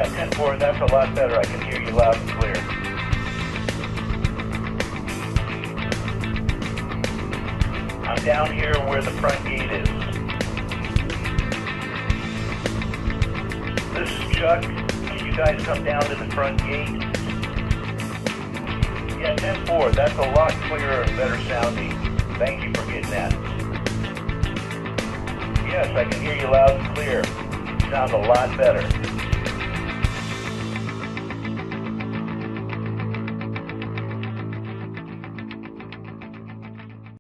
10-4, that's a lot better. I can hear you loud and clear. I'm down here where the front gate is. This is Chuck. Can you guys come down to the front gate? Yeah, 10-4, that's a lot clearer and better sounding. Thank you for getting that. Yes, I can hear you loud and clear. You sound a lot better.